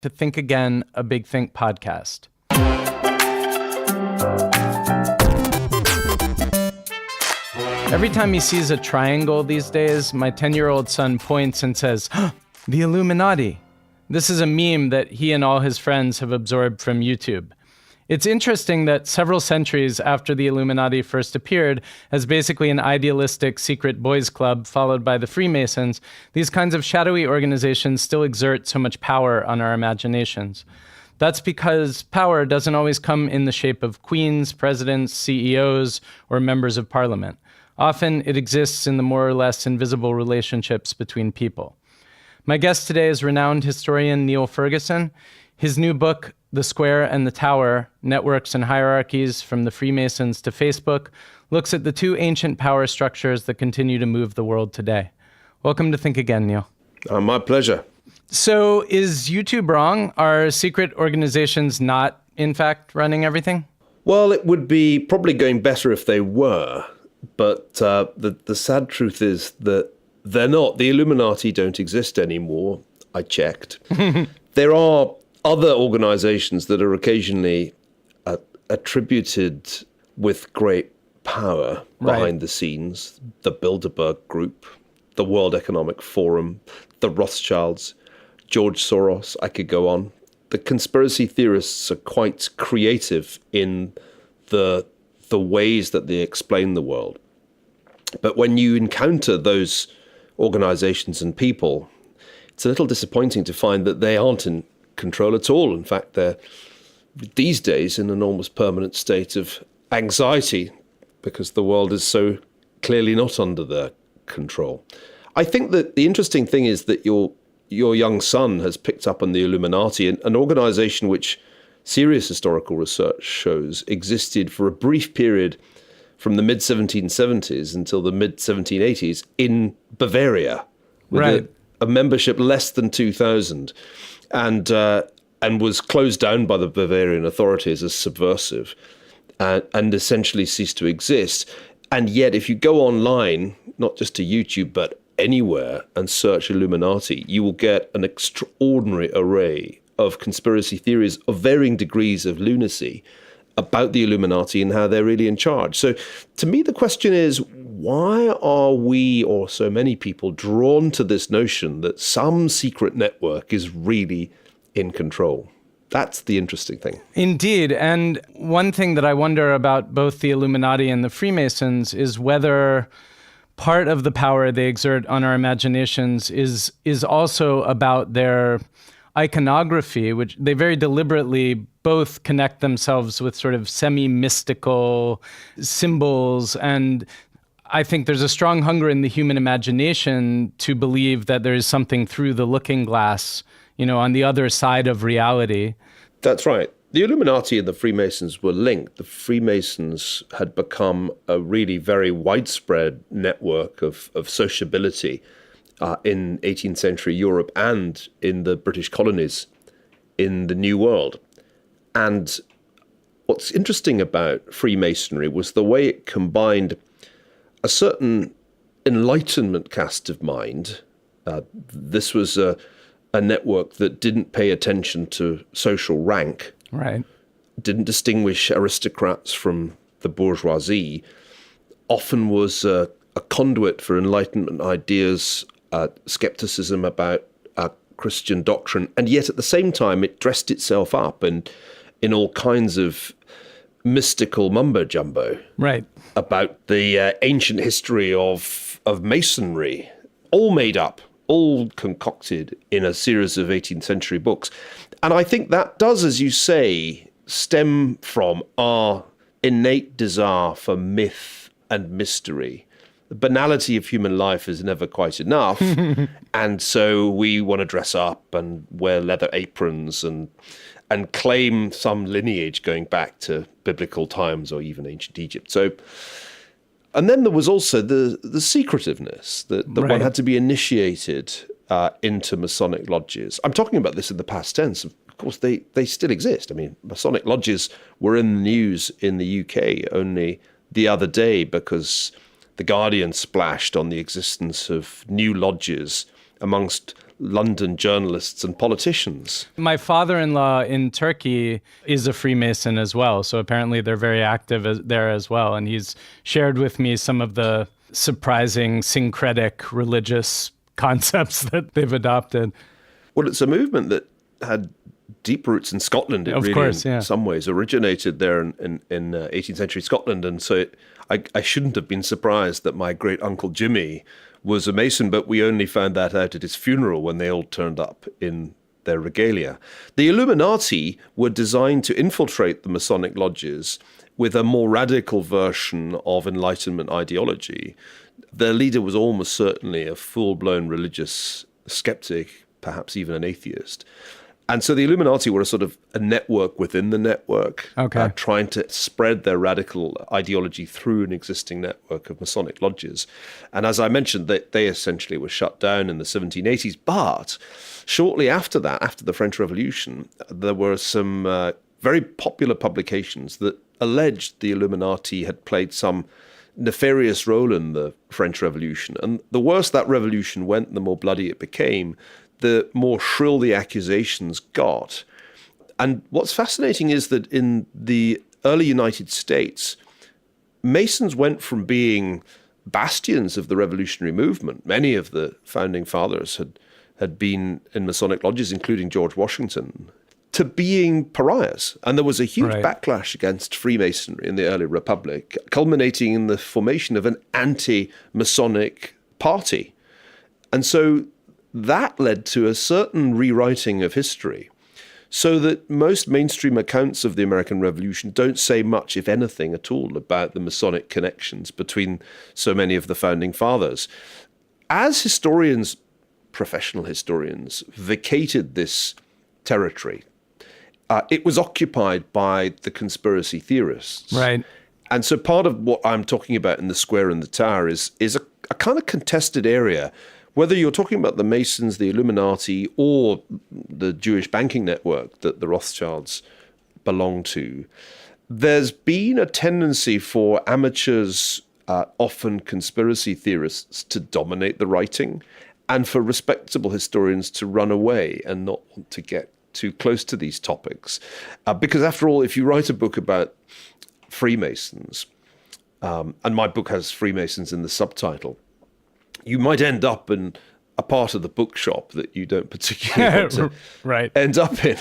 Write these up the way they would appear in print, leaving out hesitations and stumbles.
to Think Again, a Big Think podcast. Every time he sees a triangle these days, my 10-year-old son points and says, "The Illuminati." This is a meme that he and all his friends have absorbed from YouTube. It's interesting that several centuries after the Illuminati first appeared as basically an idealistic secret boys' club followed by the Freemasons, these kinds of shadowy organizations still exert so much power on our imaginations. That's because power doesn't always come in the shape of queens, presidents, CEOs, or members of parliament. Often it exists in the more or less invisible relationships between people. My guest today is renowned historian Niall Ferguson. His new book, The Square and the Tower, Networks and Hierarchies from the Freemasons to Facebook, looks at the two ancient power structures that continue to move the world today. Welcome to Think Again, Niall. My pleasure. So is YouTube wrong? Are secret organizations not, in fact, running everything? Well, it would be probably going better if they were, but the sad truth is that they're not. The Illuminati don't exist anymore. I checked. There are other organizations that are occasionally attributed with great power behind the scenes. The Bilderberg Group, the World Economic Forum, the Rothschilds, George Soros, I could go on. The conspiracy theorists are quite creative in the ways that they explain the world. But when you encounter those organizations and people, it's a little disappointing to find that they aren't in control at all. In fact, they're these days in an almost permanent state of anxiety because the world is so clearly not under their control. I think that the interesting thing is that your young son has picked up on the Illuminati, an organization which serious historical research shows existed for a brief period from the mid-1770s until the mid-1780s in Bavaria, with a membership less than 2,000. And was closed down by the Bavarian authorities as subversive and essentially ceased to exist. And yet, if you go online, not just to YouTube, but anywhere, and search Illuminati, you will get an extraordinary array of conspiracy theories of varying degrees of lunacy about the Illuminati and how they're really in charge. So to me, the question is, why are we, or so many people, drawn to this notion that some secret network is really in control? That's the interesting thing. Indeed. And one thing that I wonder about both the Illuminati and the Freemasons is whether part of the power they exert on our imaginations is also about their iconography, which they very deliberately both connect themselves with sort of semi-mystical symbols. And I think there's a strong hunger in the human imagination to believe that there is something through the looking glass, on the other side of reality. That's right. The Illuminati and the Freemasons were linked. The Freemasons had become a really very widespread network of sociability in 18th century Europe and in the British colonies in the New World. And what's interesting about Freemasonry was the way it combined a certain Enlightenment cast of mind. This was a network that didn't pay attention to social rank, didn't distinguish aristocrats from the bourgeoisie, often was a conduit for Enlightenment ideas, skepticism about Christian doctrine, and yet at the same time it dressed itself up in all kinds of mystical mumbo-jumbo about the ancient history of Masonry, all made up, all concocted in a series of 18th century books. And I think that does, as you say, stem from our innate desire for myth and mystery. The banality of human life is never quite enough. And so we want to dress up and wear leather aprons and claim some lineage going back to biblical times or even ancient Egypt. So, and then there was also the secretiveness that one had to be initiated into Masonic lodges. I'm talking about this in the past tense. Of course, they still exist. I mean, Masonic lodges were in the news in the UK only the other day because The Guardian splashed on the existence of new lodges amongst London journalists and politicians. My father-in-law in Turkey is a Freemason as well, so apparently they're very active there as well. And he's shared with me some of the surprising syncretic religious concepts that they've adopted. Well, it's a movement that had deep roots in Scotland. It Of really, course, in yeah. some ways, originated there in 18th century Scotland. And so I shouldn't have been surprised that my great uncle Jimmy was a Mason, but we only found that out at his funeral when they all turned up in their regalia. The Illuminati were designed to infiltrate the Masonic lodges with a more radical version of Enlightenment ideology. Their leader was almost certainly a full-blown religious skeptic, perhaps even an atheist. And so the Illuminati were a sort of a network within the network, trying to spread their radical ideology through an existing network of Masonic lodges. And as I mentioned, they essentially were shut down in the 1780s. But shortly after that, after the French Revolution, there were some very popular publications that alleged the Illuminati had played some nefarious role in the French Revolution. And the worse that revolution went, the more bloody it became, the more shrill the accusations got. And what's fascinating is that in the early United States, Masons went from being bastions of the revolutionary movement. Many of the founding fathers had been in Masonic lodges, including George Washington, to being pariahs. And there was a huge backlash against Freemasonry in the early Republic, culminating in the formation of an anti-Masonic party. And so that led to a certain rewriting of history, so that most mainstream accounts of the American Revolution don't say much, if anything at all, about the Masonic connections between so many of the founding fathers. As historians, professional historians, vacated this territory, it was occupied by the conspiracy theorists. Right. And so part of what I'm talking about in The Square and the Tower is a kind of contested area. Whether you're talking about the Masons, the Illuminati, or the Jewish banking network that the Rothschilds belong to, there's been a tendency for amateurs, often conspiracy theorists, to dominate the writing, and for respectable historians to run away and not want to get too close to these topics. Because after all, if you write a book about Freemasons, and my book has Freemasons in the subtitle, you might end up in a part of the bookshop that you don't particularly want to end up in.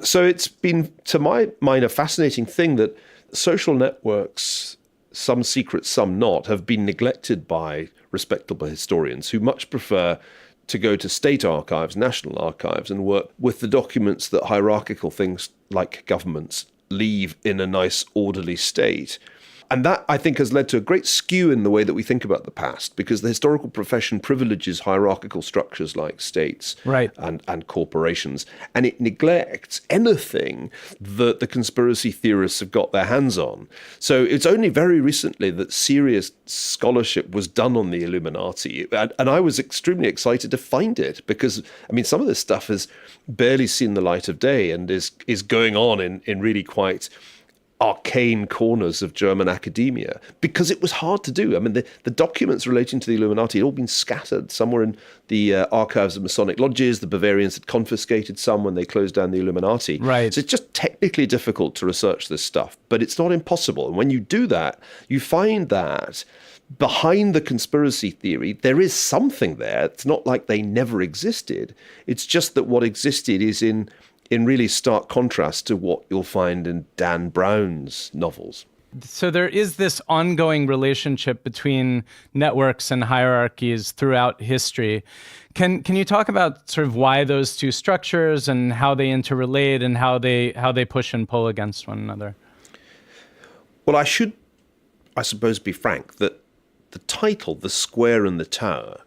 So it's been, to my mind, a fascinating thing that social networks, some secret, some not, have been neglected by respectable historians who much prefer to go to state archives, national archives, and work with the documents that hierarchical things like governments leave in a nice, orderly state. And that, I think, has led to a great skew in the way that we think about the past, because the historical profession privileges hierarchical structures like states and corporations, and it neglects anything that the conspiracy theorists have got their hands on. So it's only very recently that serious scholarship was done on the Illuminati, and I was extremely excited to find it, because, I mean, some of this stuff has barely seen the light of day and is going on in really quite arcane corners of German academia, because it was hard to do. I mean, the documents relating to the Illuminati had all been scattered. Some were in the archives of Masonic lodges. The Bavarians had confiscated some when they closed down the Illuminati. Right. So it's just technically difficult to research this stuff, but it's not impossible. And when you do that, you find that behind the conspiracy theory, there is something there. It's not like they never existed. It's just that what existed is in really stark contrast to what you'll find in Dan Brown's novels. So there is this ongoing relationship between networks and hierarchies throughout history. Can you talk about sort of why those two structures and how they interrelate and how they push and pull against one another? Well, I should, I suppose, be frank that the title, The Square and the Tower,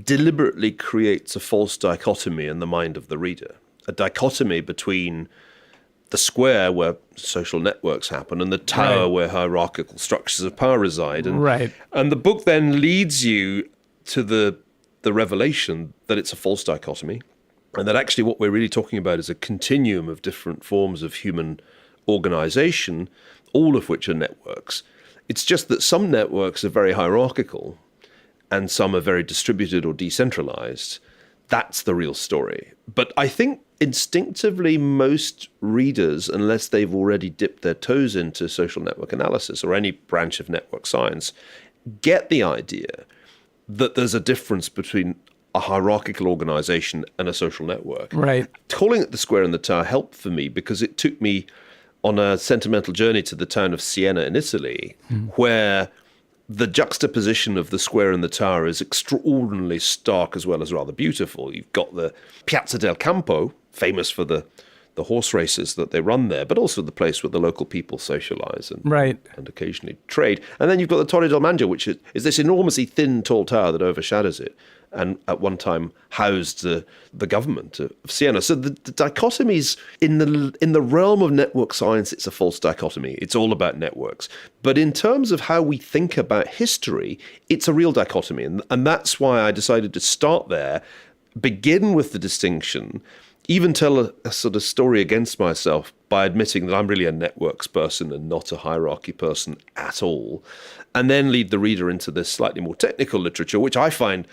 deliberately creates a false dichotomy in the mind of the reader. A dichotomy between the square where social networks happen and the tower where hierarchical structures of power reside. And the book then leads you to the revelation that it's a false dichotomy, and that actually what we're really talking about is a continuum of different forms of human organization, all of which are networks. It's just that some networks are very hierarchical and some are very distributed or decentralized. That's the real story. But I think instinctively most readers, unless they've already dipped their toes into social network analysis or any branch of network science, get the idea that there's a difference between a hierarchical organization and a social network. Right. Calling it the square and the tower helped for me because it took me on a sentimental journey to the town of Siena in Italy, where the juxtaposition of the square and the tower is extraordinarily stark as well as rather beautiful. You've got the Piazza del Campo, famous for the horse races that they run there, but also the place where the local people socialize and occasionally trade. And then you've got the Torre del Mangia, which is this enormously thin, tall tower that overshadows it, and at one time housed the government of Siena. So the dichotomies in the realm of network science, it's a false dichotomy. It's all about networks. But in terms of how we think about history, it's a real dichotomy. And that's why I decided to start there, begin with the distinction, even tell a sort of story against myself by admitting that I'm really a networks person and not a hierarchy person at all, and then lead the reader into this slightly more technical literature, which I find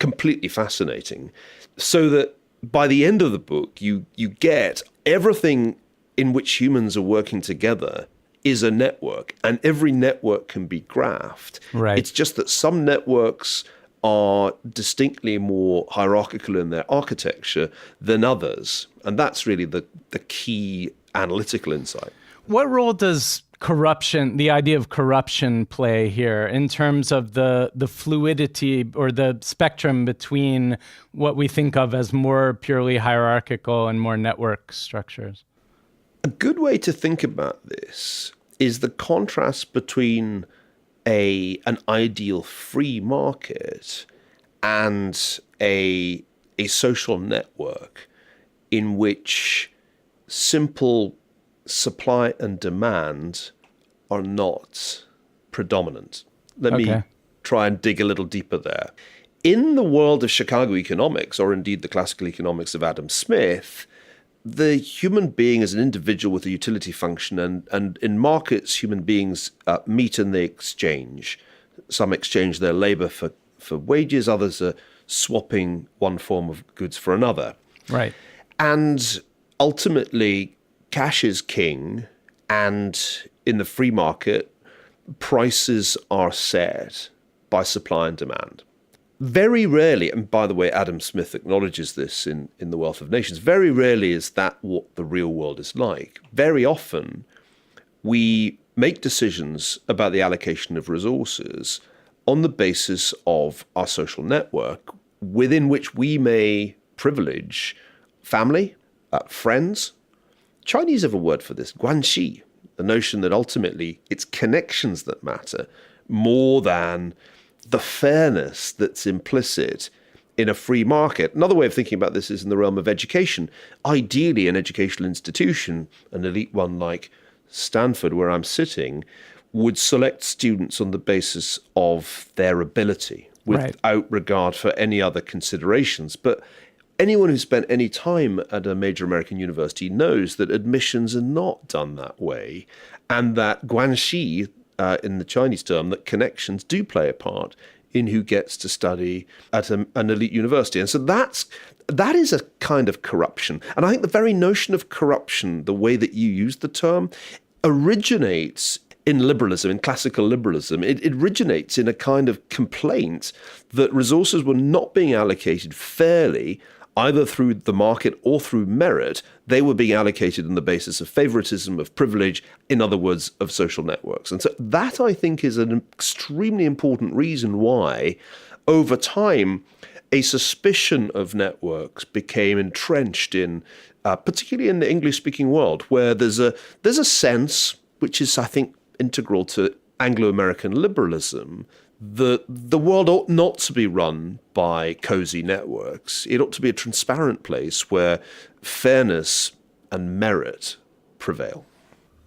completely fascinating, so that by the end of the book, you get everything in which humans are working together is a network, and every network can be graphed. Right. It's just that some networks are distinctly more hierarchical in their architecture than others, and that's really the key analytical insight. What role does corruption, the idea of corruption, play here in terms of the fluidity or the spectrum between what we think of as more purely hierarchical and more network structures? A good way to think about this is the contrast between an ideal free market and a social network in which simple supply and demand are not predominant. Let me try and dig a little deeper there. In the world of Chicago economics, or indeed the classical economics of Adam Smith, the human being is an individual with a utility function, and in markets, human beings meet and they exchange. Some exchange their labor for wages, others are swapping one form of goods for another. Right. And ultimately, cash is king, and in the free market, prices are set by supply and demand. Very rarely, and by the way, Adam Smith acknowledges this in The Wealth of Nations, very rarely is that what the real world is like. Very often, we make decisions about the allocation of resources on the basis of our social network, within which we may privilege family, friends. Chinese have a word for this, guanxi, the notion that ultimately it's connections that matter more than the fairness that's implicit in a free market. Another way of thinking about this is in the realm of education. Ideally, an educational institution, an elite one like Stanford, where I'm sitting, would select students on the basis of their ability without regard for any other considerations. But anyone who's spent any time at a major American university knows that admissions are not done that way, and that guanxi, in the Chinese term, that connections do play a part in who gets to study at an elite university. And so that is a kind of corruption. And I think the very notion of corruption, the way that you use the term, originates in liberalism, in classical liberalism. It originates in a kind of complaint that resources were not being allocated fairly, either through the market or through merit. They were being allocated on the basis of favoritism, of privilege, in other words, of social networks. And so that, I think, is an extremely important reason why, over time, a suspicion of networks became entrenched in, particularly in the English-speaking world, where there's a sense, which is, I think, integral to Anglo-American liberalism, that the world ought not to be run by cozy networks. It ought to be a transparent place where fairness and merit prevail.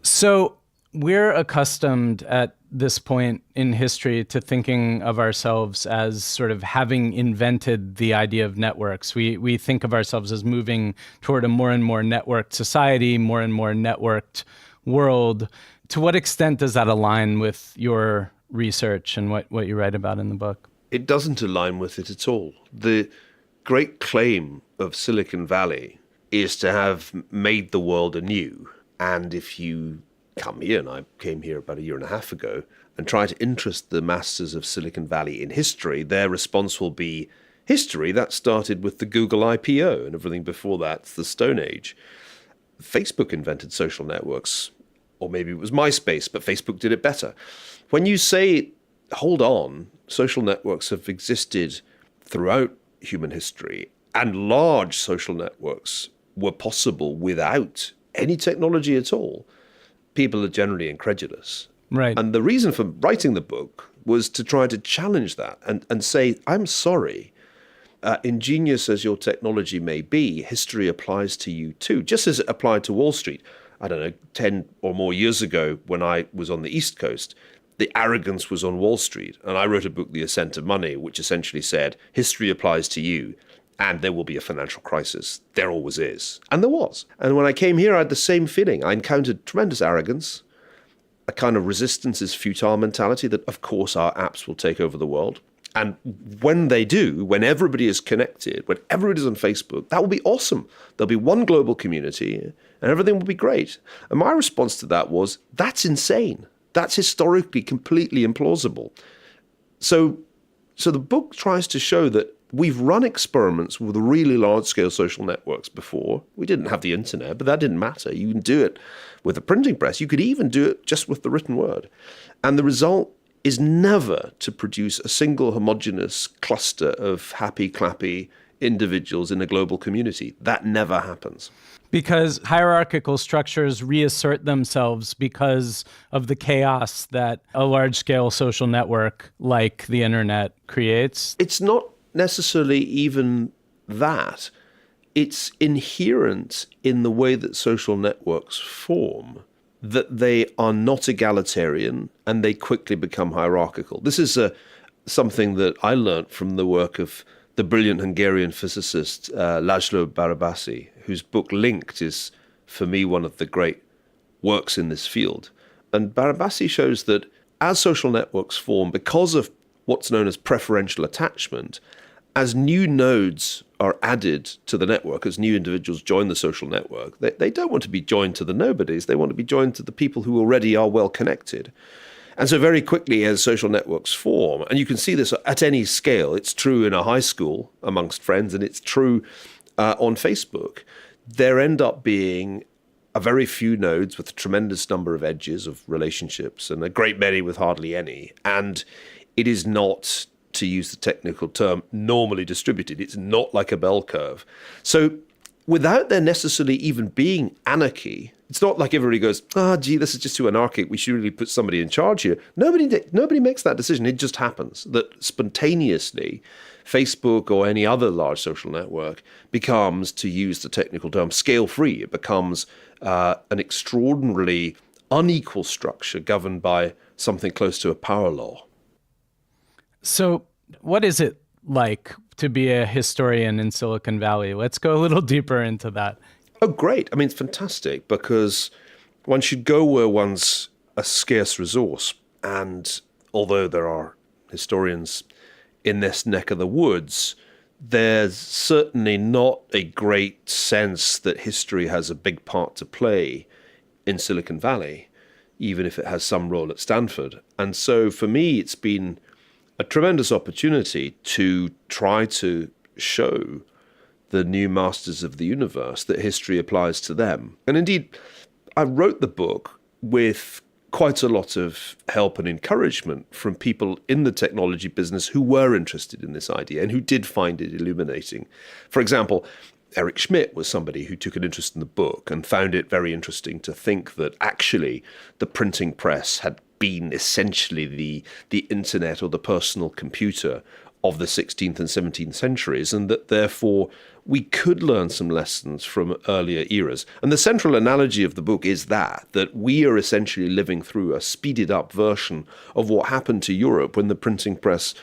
So we're accustomed at this point in history to thinking of ourselves as sort of having invented the idea of networks. We think of ourselves as moving toward a more and more networked society, more and more networked world. To what extent does that align with your research and what you write about in the book? It doesn't align with it at all. The great claim of Silicon Valley is to have made the world anew. And if you come here, and I came here about a year and a half ago, and try to interest the masters of Silicon Valley in history, their response will be, history, that started with the Google IPO, and everything before that's the Stone Age. Facebook invented social networks, or maybe it was MySpace, but Facebook did it better. When you say, hold on, social networks have existed throughout human history, and large social networks were possible without any technology at all, people are generally incredulous. Right. And the reason for writing the book was to try to challenge that and say, I'm sorry, ingenious as your technology may be, history applies to you too, just as it applied to Wall Street. I don't know, 10 or more years ago when I was on the East Coast, the arrogance was on Wall Street. And I wrote a book, The Ascent of Money, which essentially said, history applies to you and there will be a financial crisis. There always is. And there was. And when I came here, I had the same feeling. I encountered tremendous arrogance, a kind of resistance is futile mentality that, of course, our apps will take over the world. And when they do, when everybody is connected, when everybody's on Facebook, that will be awesome. There'll be one global community and everything will be great. And my response to that was, that's insane. That's historically completely implausible. So the book tries to show that we've run experiments with really large-scale social networks before. We didn't have the internet, but that didn't matter. You can do it with a printing press. You could even do it just with the written word. And the result is never to produce a single homogeneous cluster of happy, clappy individuals in a global community. That never happens. Because hierarchical structures reassert themselves because of the chaos that a large-scale social network like the internet creates. It's not necessarily even that. It's inherent in the way that social networks form that they are not egalitarian and they quickly become hierarchical. This is something that I learnt from the work of the brilliant Hungarian physicist László Barabási, whose book Linked is, for me, one of the great works in this field. And Barabási shows that as social networks form, because of what's known as preferential attachment, as new nodes are added to the network, as new individuals join the social network, they don't want to be joined to the nobodies. They want to be joined to the people who already are well connected. And so very quickly as social networks form, and you can see this at any scale, it's true in a high school amongst friends, and it's true on Facebook, there end up being a very few nodes with a tremendous number of edges of relationships and a great many with hardly any. And it is not, to use the technical term, normally distributed. It's not like a bell curve. So without there necessarily even being anarchy, it's not like everybody goes, gee, this is just too anarchic. We should really put somebody in charge here. Nobody makes that decision. It just happens that spontaneously Facebook or any other large social network becomes, to use the technical term, scale-free. It becomes an extraordinarily unequal structure governed by something close to a power law. So what is it like to be a historian in Silicon Valley? Let's go a little deeper into that. Oh, great. I mean, it's fantastic because one should go where one's a scarce resource. And although there are historians in this neck of the woods, there's certainly not a great sense that history has a big part to play in Silicon Valley, even if it has some role at Stanford. And so for me, it's been a tremendous opportunity to try to show the new masters of the universe that history applies to them. And indeed, I wrote the book with quite a lot of help and encouragement from people in the technology business who were interested in this idea and who did find it illuminating. For example, Eric Schmidt was somebody who took an interest in the book and found it very interesting to think that actually the printing press had been essentially the internet or the personal computer of the 16th and 17th centuries, and that therefore we could learn some lessons from earlier eras. And the central analogy of the book is that we are essentially living through a speeded up version of what happened to Europe when the printing press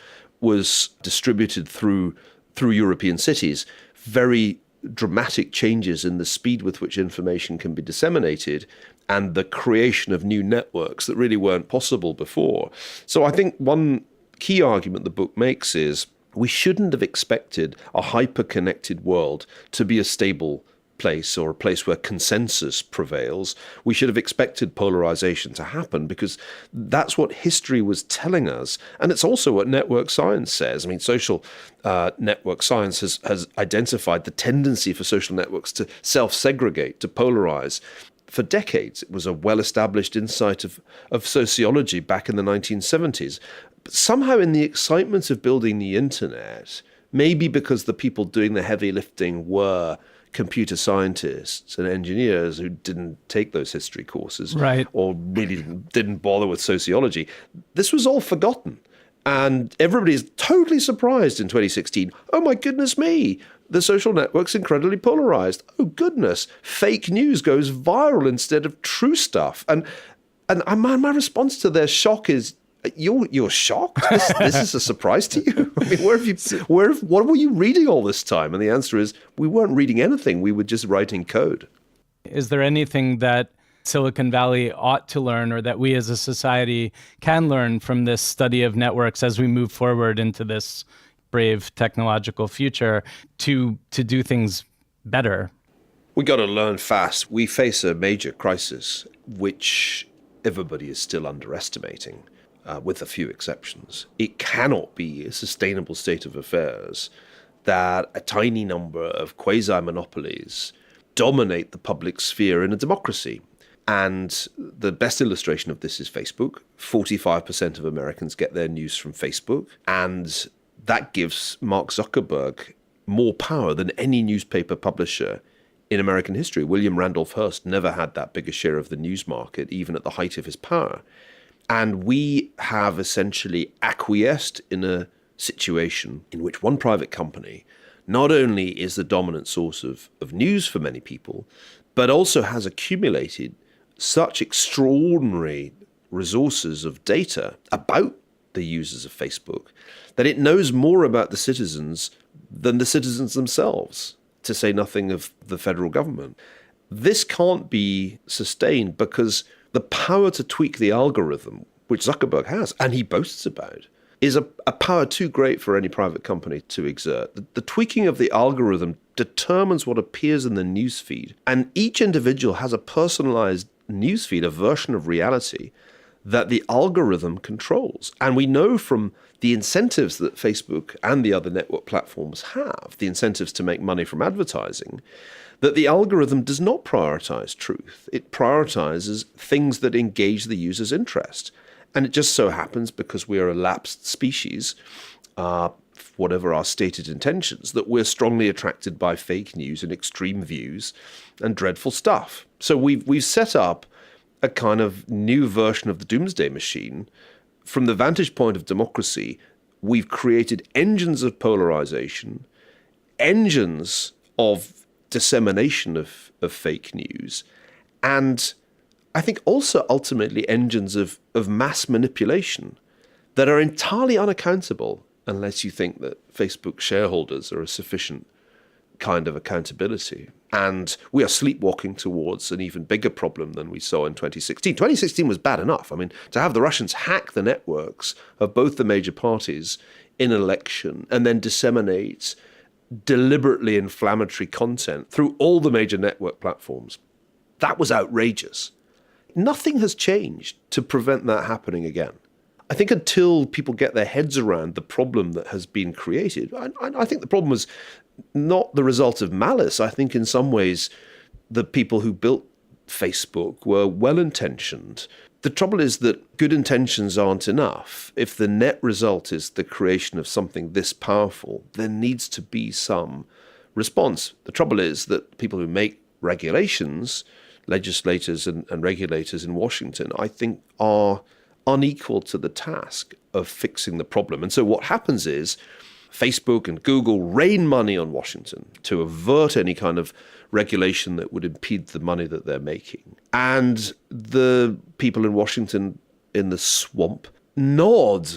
was distributed through European cities. Very dramatic changes in the speed with which information can be disseminated and the creation of new networks that really weren't possible before. So I think one key argument the book makes is We shouldn't have expected a hyper-connected world to be a stable place or a place where consensus prevails. We should have expected polarization to happen because that's what history was telling us. And it's also what network science says. I mean, social network science has identified the tendency for social networks to self-segregate, to polarize. For decades, it was a well-established insight of sociology back in the 1970s. But somehow in the excitement of building the internet, maybe because the people doing the heavy lifting were computer scientists and engineers who didn't take those history courses, right, or really didn't bother with sociology, this was all forgotten. And everybody's totally surprised in 2016. Oh my goodness me, the social network's incredibly polarized. Oh goodness, fake news goes viral instead of true stuff. And my response to their shock is, You're shocked? This is a surprise to you? I mean, what were you reading all this time? And the answer is, we weren't reading anything. We were just writing code. Is there anything that Silicon Valley ought to learn, or that we as a society can learn from this study of networks as we move forward into this brave technological future to do things better? We got to learn fast. We face a major crisis, which everybody is still underestimating. With a few exceptions. It cannot be a sustainable state of affairs that a tiny number of quasi-monopolies dominate the public sphere in a democracy. And the best illustration of this is Facebook. 45% of Americans get their news from Facebook. And that gives Mark Zuckerberg more power than any newspaper publisher in American history. William Randolph Hearst never had that big a share of the news market, even at the height of his power. And we have essentially acquiesced in a situation in which one private company not only is the dominant source of news for many people, but also has accumulated such extraordinary resources of data about the users of Facebook that it knows more about the citizens than the citizens themselves, to say nothing of the federal government. This can't be sustained because the power to tweak the algorithm, which Zuckerberg has, and he boasts about, is a power too great for any private company to exert. The tweaking of the algorithm determines what appears in the newsfeed, and each individual has a personalized newsfeed, a version of reality that the algorithm controls. And we know from the incentives that Facebook and the other network platforms have, the incentives to make money from advertising, that the algorithm does not prioritize truth. It prioritizes things that engage the user's interest. And it just so happens, because we are a lapsed species, whatever our stated intentions, that we're strongly attracted by fake news and extreme views and dreadful stuff. So we've set up a kind of new version of the doomsday machine. From the vantage point of democracy, we've created engines of polarization, engines of dissemination of fake news, and I think also ultimately engines of mass manipulation that are entirely unaccountable unless you think that Facebook shareholders are a sufficient kind of accountability. And we are sleepwalking towards an even bigger problem than we saw in 2016. 2016 was bad enough. I mean, to have the Russians hack the networks of both the major parties in an election and then disseminate deliberately inflammatory content through all the major network platforms, that was outrageous. Nothing has changed to prevent that happening again. I think until people get their heads around the problem that has been created, I think the problem was not the result of malice. I think in some ways the people who built Facebook were well-intentioned. The trouble is that good intentions aren't enough. If the net result is the creation of something this powerful, there needs to be some response. The trouble is that people who make regulations, legislators and regulators in Washington, I think are unequal to the task of fixing the problem. And so what happens is Facebook and Google rain money on Washington to avert any kind of regulation that would impede the money that they're making. And the people in Washington in the swamp nod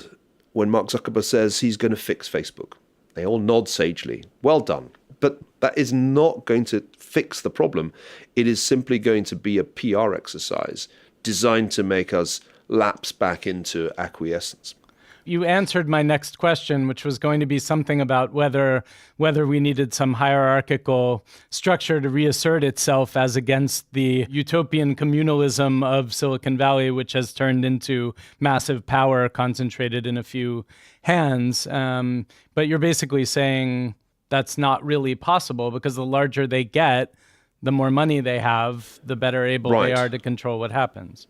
when Mark Zuckerberg says he's going to fix Facebook. They all nod sagely. Well done. But that is not going to fix the problem. It is simply going to be a PR exercise designed to make us lapse back into acquiescence. You answered my next question, which was going to be something about whether we needed some hierarchical structure to reassert itself as against the utopian communalism of Silicon Valley, which has turned into massive power concentrated in a few hands. But you're basically saying that's not really possible, because the larger they get, the more money they have, the better able they are to control what happens.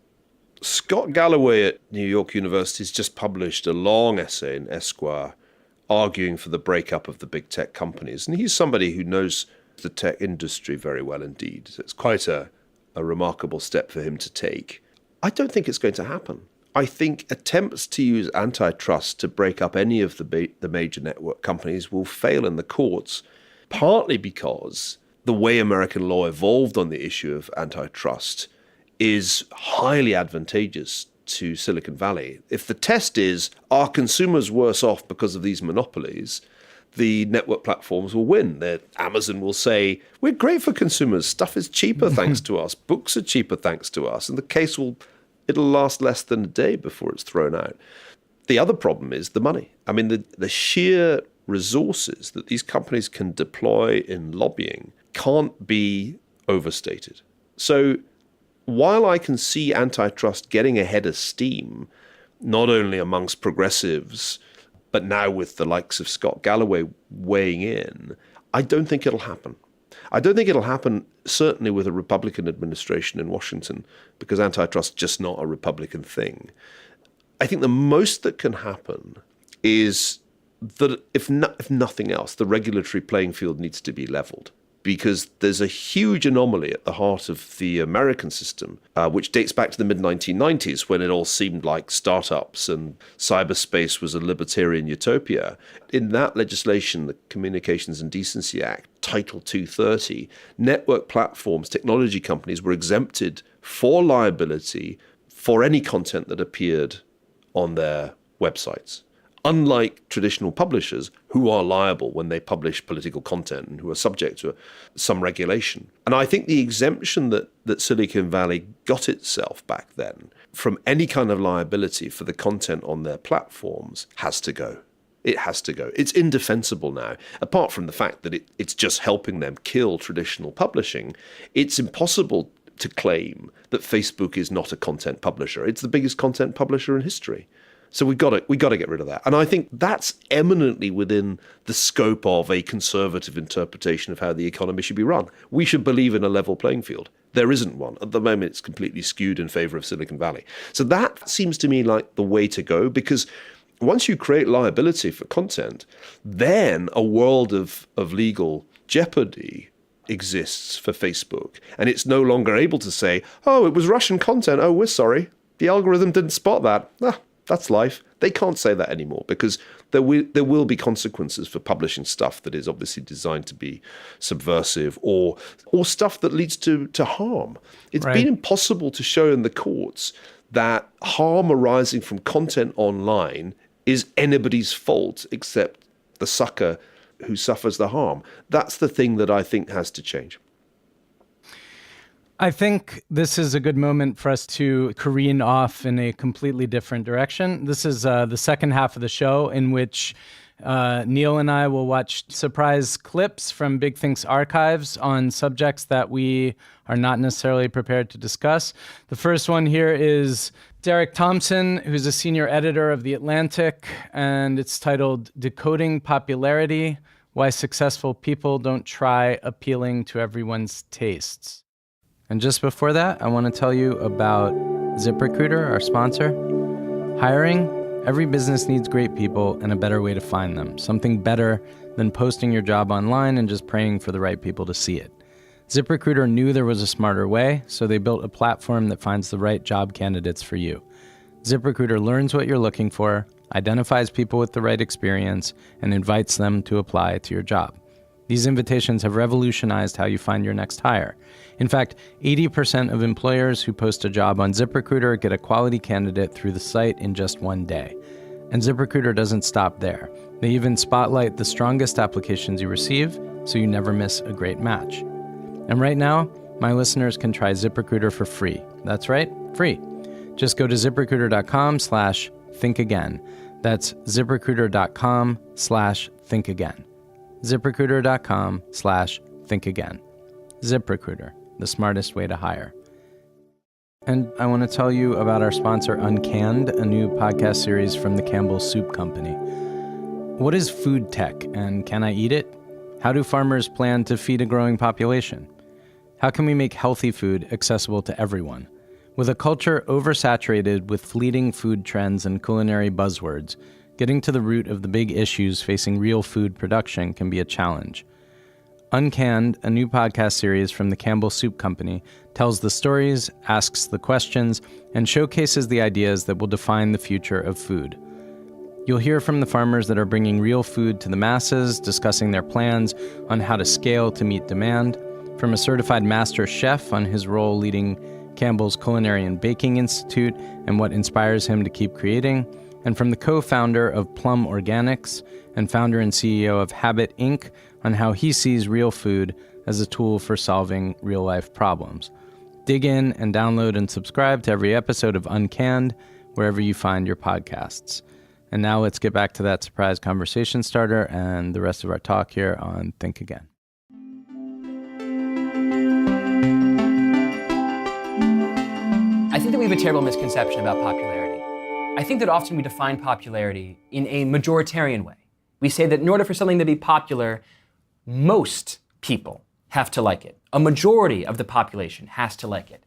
Scott Galloway at New York University has just published a long essay in Esquire arguing for the breakup of the big tech companies. And he's somebody who knows the tech industry very well indeed. So it's quite a remarkable step for him to take. I don't think it's going to happen. I think attempts to use antitrust to break up any of the major network companies will fail in the courts, partly because the way American law evolved on the issue of antitrust is highly advantageous to Silicon Valley. If the test is, are consumers worse off because of these monopolies, the network platforms will win. Amazon will say, we're great for consumers. Stuff is cheaper thanks to us. Books are cheaper thanks to us. And the case it'll last less than a day before it's thrown out. The other problem is the money. I mean, the sheer resources that these companies can deploy in lobbying can't be overstated. So while I can see antitrust getting ahead of steam, not only amongst progressives, but now with the likes of Scott Galloway weighing in, I don't think it'll happen. I don't think it'll happen, certainly with a Republican administration in Washington, because antitrust is just not a Republican thing. I think the most that can happen is that if nothing else, the regulatory playing field needs to be leveled, because there's a huge anomaly at the heart of the American system, which dates back to the mid-1990s, when it all seemed like startups and cyberspace was a libertarian utopia. In that legislation, the Communications and Decency Act, Title 230, network platforms, technology companies were exempted for liability for any content that appeared on their websites, unlike traditional publishers who are liable when they publish political content and who are subject to some regulation. And I think the exemption that Silicon Valley got itself back then from any kind of liability for the content on their platforms has to go. It has to go. It's indefensible now. Apart from the fact that it's just helping them kill traditional publishing, it's impossible to claim that Facebook is not a content publisher. It's the biggest content publisher in history. So we got to get rid of that. And I think that's eminently within the scope of a conservative interpretation of how the economy should be run. We should believe in a level playing field. There isn't one. At the moment, it's completely skewed in favor of Silicon Valley. So that seems to me like the way to go, because once you create liability for content, then a world of legal jeopardy exists for Facebook. And it's no longer able to say, oh, it was Russian content. Oh, we're sorry. The algorithm didn't spot that. That's life. They can't say that anymore, because there will be consequences for publishing stuff that is obviously designed to be subversive or stuff that leads to harm. It's been impossible to show in the courts that harm arising from content online is anybody's fault except the sucker who suffers the harm. That's the thing that I think has to change. I think this is a good moment for us to careen off in a completely different direction. This is the second half of the show, in which Niall and I will watch surprise clips from Big Think's archives on subjects that we are not necessarily prepared to discuss. The first one here is Derek Thompson, who's a senior editor of The Atlantic, and it's titled Decoding Popularity: Why Successful People Don't Try Appealing to Everyone's Tastes. And just before that, I want to tell you about ZipRecruiter, our sponsor. Hiring, every business needs great people and a better way to find them. Something better than posting your job online and just praying for the right people to see it. ZipRecruiter knew there was a smarter way, so they built a platform that finds the right job candidates for you. ZipRecruiter learns what you're looking for, identifies people with the right experience, and invites them to apply to your job. These invitations have revolutionized how you find your next hire. In fact, 80% of employers who post a job on ZipRecruiter get a quality candidate through the site in just one day. And ZipRecruiter doesn't stop there. They even spotlight the strongest applications you receive, so you never miss a great match. And right now, my listeners can try ZipRecruiter for free. That's right, free. Just go to ZipRecruiter.com/thinkagain. That's ZipRecruiter.com/thinkagain. ZipRecruiter.com/thinkagain. ZipRecruiter, the smartest way to hire. And I want to tell you about our sponsor, Uncanned, a new podcast series from the Campbell Soup Company. What is food tech, and can I eat it? How do farmers plan to feed a growing population? How can we make healthy food accessible to everyone? With a culture oversaturated with fleeting food trends and culinary buzzwords, getting to the root of the big issues facing real food production can be a challenge. Uncanned, a new podcast series from the Campbell Soup Company, tells the stories, asks the questions, and showcases the ideas that will define the future of food. You'll hear from the farmers that are bringing real food to the masses, discussing their plans on how to scale to meet demand, from a certified master chef on his role leading Campbell's Culinary and Baking Institute and what inspires him to keep creating, and from the co-founder of Plum Organics and founder and CEO of Habit Inc. on how he sees real food as a tool for solving real-life problems. Dig in and download and subscribe to every episode of Uncanned, wherever you find your podcasts. And now let's get back to that surprise conversation starter and the rest of our talk here on Think Again. I think that we have a terrible misconception about popularity. I think that often we define popularity in a majoritarian way. We say that in order for something to be popular, most people have to like it. A majority of the population has to like it.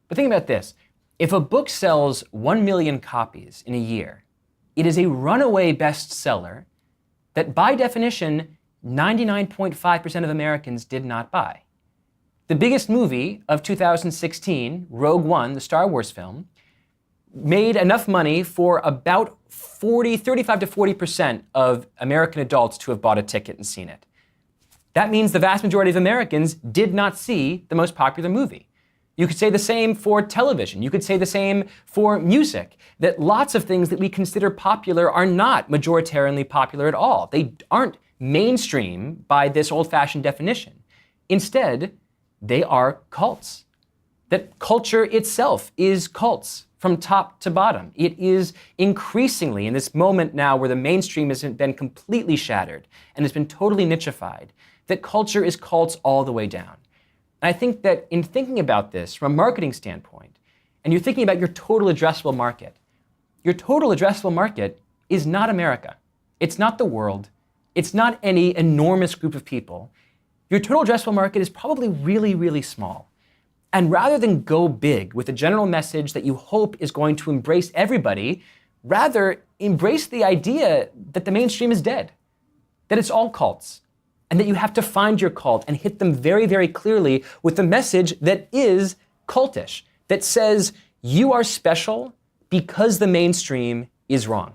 But think about this. If a book sells 1 million copies in a year, it is a runaway bestseller that by definition, 99.5% of Americans did not buy. The biggest movie of 2016, Rogue One, the Star Wars film, made enough money for about 35 to 40% of American adults to have bought a ticket and seen it. That means the vast majority of Americans did not see the most popular movie. You could say the same for television. You could say the same for music, that lots of things that we consider popular are not majoritarily popular at all. They aren't mainstream by this old-fashioned definition. Instead, they are cults. That culture itself is cults from top to bottom. It is increasingly, in this moment now where the mainstream has been completely shattered and has been totally nichified, that culture is cults all the way down. And I think that in thinking about this from a marketing standpoint, and you're thinking about your total addressable market, your total addressable market is not America. It's not the world. It's not any enormous group of people. Your total addressable market is probably really, really small. And rather than go big with a general message that you hope is going to embrace everybody, rather embrace the idea that the mainstream is dead, that it's all cults, and that you have to find your cult and hit them very, very clearly with a message that is cultish, that says you are special because the mainstream is wrong.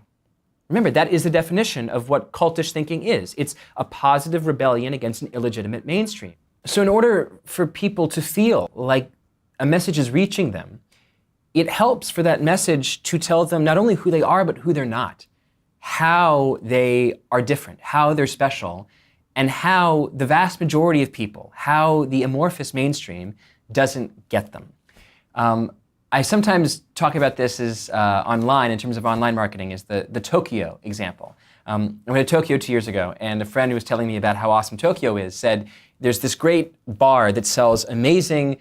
Remember, that is the definition of what cultish thinking is. It's a positive rebellion against an illegitimate mainstream. So in order for people to feel like a message is reaching them, it helps for that message to tell them not only who they are, but who they're not, how they are different, how they're special, and how the vast majority of people, how the amorphous mainstream doesn't get them. I sometimes talk about this as online, in terms of online marketing, as the Tokyo example. I went to Tokyo 2 years ago, and a friend who was telling me about how awesome Tokyo is said, there's this great bar that sells amazing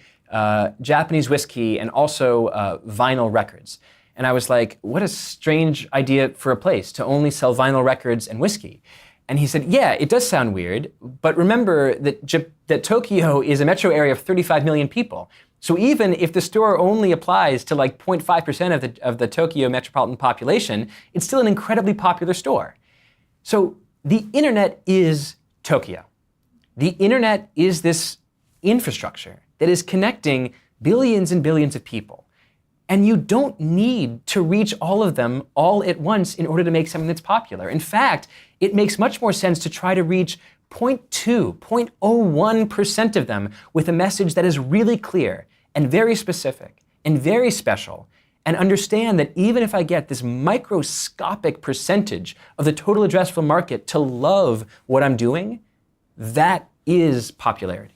Japanese whiskey and also vinyl records. And I was like, what a strange idea for a place to only sell vinyl records and whiskey. And he said, yeah, it does sound weird, but remember that Tokyo is a metro area of 35 million people. So even if the store only applies to like 0.5% of the Tokyo metropolitan population, it's still an incredibly popular store. So the internet is Tokyo. The internet is this infrastructure that is connecting billions and billions of people. And you don't need to reach all of them all at once in order to make something that's popular. In fact, it makes much more sense to try to reach 0.01% of them with a message that is really clear and very specific and very special, and understand that even if I get this microscopic percentage of the total addressable market to love what I'm doing, that is popularity.